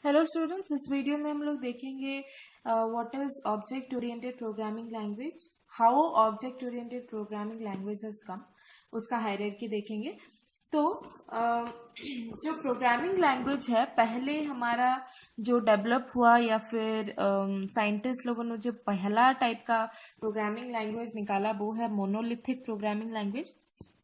Hello students, इस video में हम लोग देखेंगे what is object oriented programming language, how object oriented programming language has come, उसका हायरार्की देखेंगे। तो जो प्रोग्रामिंग लैंग्वेज है, पहले हमारा जो डेवलप हुआ या फिर साइंटिस्ट लोगों ने जो पहला टाइप का प्रोग्रामिंग लैंग्वेज निकाला वो है मोनोलिथिक प्रोग्रामिंग लैंग्वेज।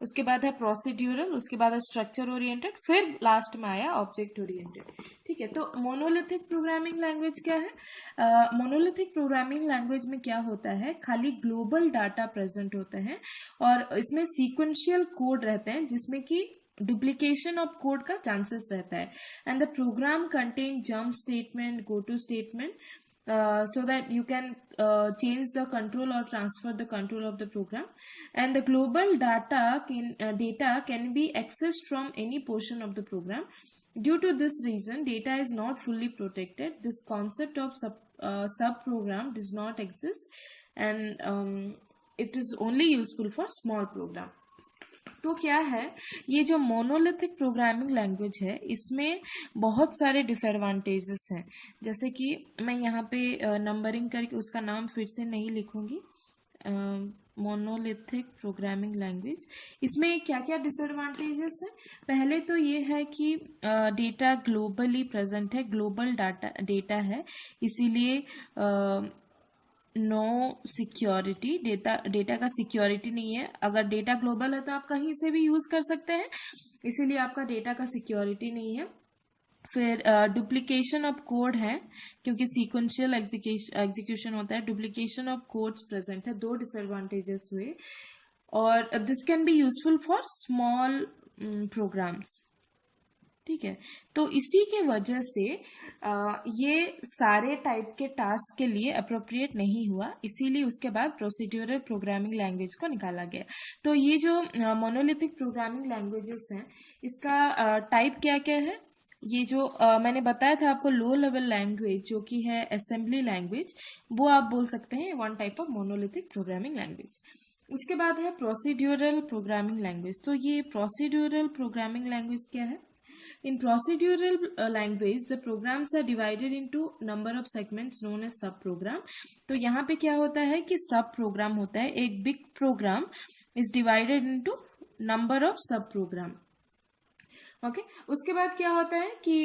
उसके बाद है प्रोसीड्यूरल, उसके बाद है स्ट्रक्चर ओरिएंटेड, फिर लास्ट में आया ऑब्जेक्ट ओरिएंटेड। ठीक है, तो मोनोलिथिक प्रोग्रामिंग लैंग्वेज क्या है? मोनोलिथिक प्रोग्रामिंग लैंग्वेज में क्या होता है, खाली ग्लोबल डाटा प्रेजेंट होते हैं और इसमें सीक्वेंशियल कोड रहते हैं जिसमें कि डुप्लीकेशन ऑफ कोड का चांसेस रहता है। And the program contain jump statement, go to statement, so that you can change the control or transfer the control of the program. And the global data can be accessed from any portion of the program. Due to this reason, data is not fully protected. This concept of sub program does not exist, and it is only useful for small program. तो क्या है, ये जो monolithic programming language है इसमें बहुत सारे disadvantages हैं। जैसे कि मैं यहाँ पे नंबरिंग करके उसका नाम फिर से नहीं लिखूंगी। मोनोलिथिक प्रोग्रामिंग लैंग्वेज, इसमें क्या क्या डिसएडवांटेजेस हैं? पहले तो ये है कि डेटा ग्लोबली प्रेजेंट है, ग्लोबल डेटा है, इसीलिए नो सिक्योरिटी, डेटा का सिक्योरिटी नहीं है। अगर डेटा ग्लोबल है तो आप कहीं से भी यूज कर सकते हैं, इसीलिए आपका डेटा का सिक्योरिटी नहीं है। फिर डुप्लीकेशन ऑफ कोड है, क्योंकि सीक्वेंशियल एग्जीक्यूशन होता है, डुप्लीकेशन ऑफ कोड्स प्रेजेंट है। दो डिसएडवांटेजेस हुए। और this can be useful for small programs. ठीक है, तो इसी के वजह से ये सारे टाइप के टास्क के लिए अप्रोप्रिएट नहीं हुआ, इसीलिए उसके बाद प्रोसीड्यूरल प्रोग्रामिंग लैंग्वेज को निकाला गया। तो ये जो मोनोलिथिक प्रोग्रामिंग लैंग्वेजेस हैं, इसका टाइप क्या क्या है? ये जो मैंने बताया था आपको, लो लेवल लैंग्वेज जो कि है असेंबली लैंग्वेज, वो आप बोल सकते हैं one type of monolithic programming language. उसके बाद है प्रोसीड्यूरल प्रोग्रामिंग लैंग्वेज। तो ये प्रोसीड्यूरल प्रोग्रामिंग लैंग्वेज क्या है? In procedural language, the programs are divided into number of segments known as sub program. तो यहाँ पे क्या होता है कि सब प्रोग्राम होता है, एक big program is divided into number of sub program. Okay, उसके बाद क्या होता है कि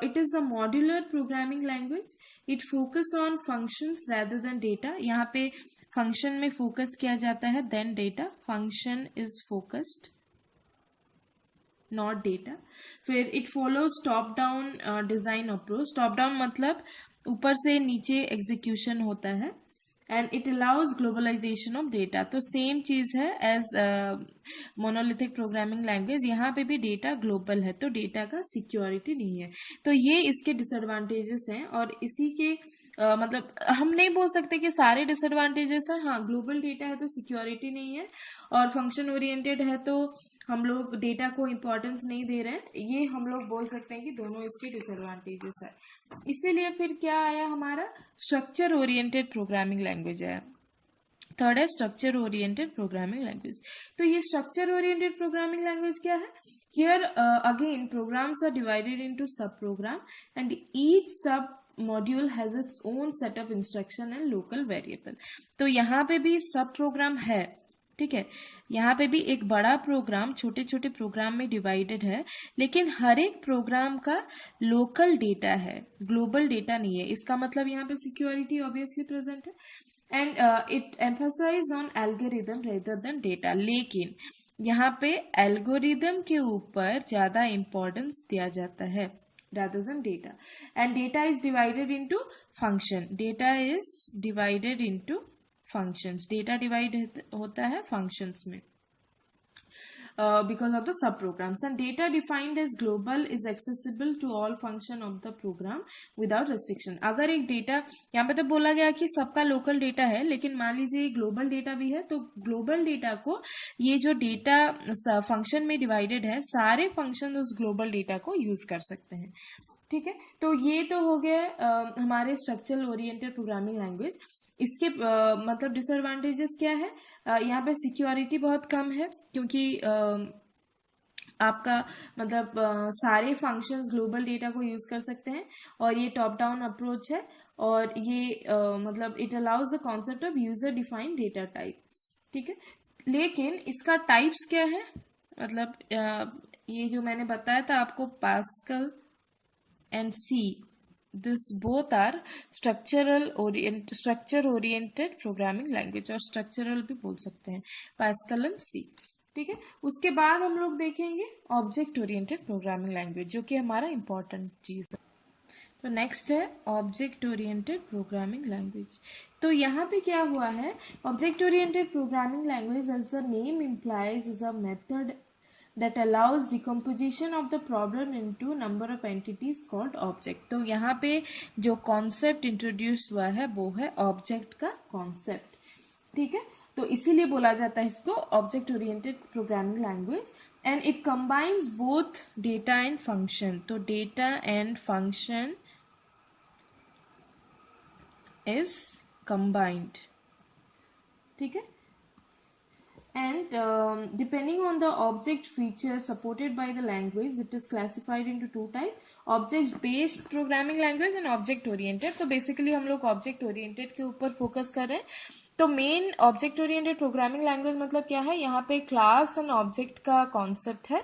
it is a modular programming language, it focus on functions rather than data. यहाँ पे फंक्शन में फोकस किया जाता है than data, function is focused not data. फिर it follows top down design approach. Top down मतलब ऊपर से नीचे एग्जीक्यूशन होता है। And it allows globalisation of data. तो सेम चीज है एज मोनोलिथिक प्रोग्रामिंग लैंग्वेज, यहाँ पे भी डेटा ग्लोबल है तो डेटा का सिक्योरिटी नहीं है। तो ये इसके डिसएडवांटेजेस हैं, और इसी के मतलब हम नहीं बोल सकते कि सारे डिसएडवांटेजेस हैं। हाँ, ग्लोबल डेटा है तो सिक्योरिटी नहीं है, और फंक्शन ओरिएंटेड है तो हम लोग डेटा को इम्पोर्टेंस नहीं दे रहे हैं, ये हम लोग बोल सकते हैं कि दोनों इसके डिसएडवांटेजेस है। इसीलिए फिर क्या आया हमारा, स्ट्रक्चर ओरिएंटेड प्रोग्रामिंग लैंग्वेज आया। थर्ड है स्ट्रक्चर ओरिएंटेड प्रोग्रामिंग लैंग्वेज। तो ये स्ट्रक्चर ओरिएंटेड प्रोग्रामिंग लैंग्वेज क्या है? Here again programs are divided into sub program and each sub module has its own set of instruction and local variable. तो यहाँ पे भी सब प्रोग्राम है, ठीक है, यहाँ पे भी एक बड़ा प्रोग्राम छोटे छोटे प्रोग्राम में डिवाइडेड है, लेकिन हर एक प्रोग्राम का लोकल डेटा है, ग्लोबल डेटा नहीं है। इसका मतलब यहाँ पे सिक्योरिटी ऑब्वियसली प्रेजेंट है। And it emphasise on algorithm rather than data. लेकिन यहाँ पे एल्गोरिदम के ऊपर ज्यादा इंपॉर्टेंस दिया जाता है rather than data. And data is divided into function. Data is divided into functions. Data divide होता है functions में because of the sub programs. And data defined as global is accessible to all function of the program without restriction. अगर एक data, यहाँ पे तो बोला गया कि सबका लोकल डेटा है, लेकिन मान लीजिए ग्लोबल डेटा भी है, तो ग्लोबल डेटा को, ये जो डेटा फंक्शन में डिवाइडेड है, सारे फंक्शन उस ग्लोबल डेटा को यूज कर सकते हैं। ठीक है, तो ये तो हो गया हमारे स्ट्रक्चरल ओरिएंटेड प्रोग्रामिंग लैंग्वेज। इसके मतलब डिसएडवांटेजेस क्या है? यहाँ पे सिक्योरिटी बहुत कम है, क्योंकि आपका मतलब सारे फंक्शंस ग्लोबल डेटा को यूज कर सकते हैं और ये टॉप डाउन अप्रोच है और ये मतलब it allows the concept of user defined data type, ठीक है। लेकिन इसका टाइप्स क्या है, मतलब ये जो मैंने बताया था आपको, Pascal and C, this both are structure oriented programming language, और स्ट्रक्चरल भी बोल सकते हैं, पास्कल एंड सी, ठीक है। उसके बाद हम लोग देखेंगे ऑब्जेक्ट ओरिएंटेड प्रोग्रामिंग लैंग्वेज, जो कि हमारा इंपॉर्टेंट चीज है। तो नेक्स्ट है ऑब्जेक्ट ओरिएंटेड प्रोग्रामिंग लैंग्वेज। तो यहाँ पे क्या हुआ है, object oriented programming language as the name implies is a method that allows decomposition of the problem into number of entities called object। तो यहाँ पे जो कॉन्सेप्ट इंट्रोड्यूस हुआ है वो है ऑब्जेक्ट का कॉन्सेप्ट, ठीक है। तो इसीलिए बोला जाता है इसको object oriented programming language, and it combines both data and function. तो data and function is combined, ठीक है। And depending on the object feature supported by the language, it is classified into two types: object based programming language and object oriented। तो basically हम लोग object oriented के ऊपर focus कर रहे हैं। तो main object oriented programming language मतलब क्या है, यहाँ पे क्लास एंड ऑब्जेक्ट का कॉन्सेप्ट है,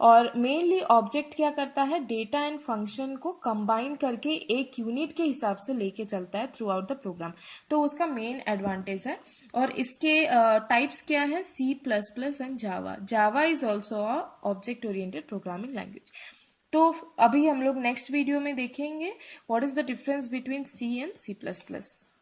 और मेनली ऑब्जेक्ट क्या करता है, डेटा एंड फंक्शन को कंबाइन करके एक यूनिट के हिसाब से लेके चलता है थ्रू आउट द प्रोग्राम। तो उसका मेन एडवांटेज है। और इसके टाइप्स क्या है, C++ and Java. Java is also a object oriented programming language. तो अभी हम लोग नेक्स्ट वीडियो में देखेंगे what is the difference between C and C++।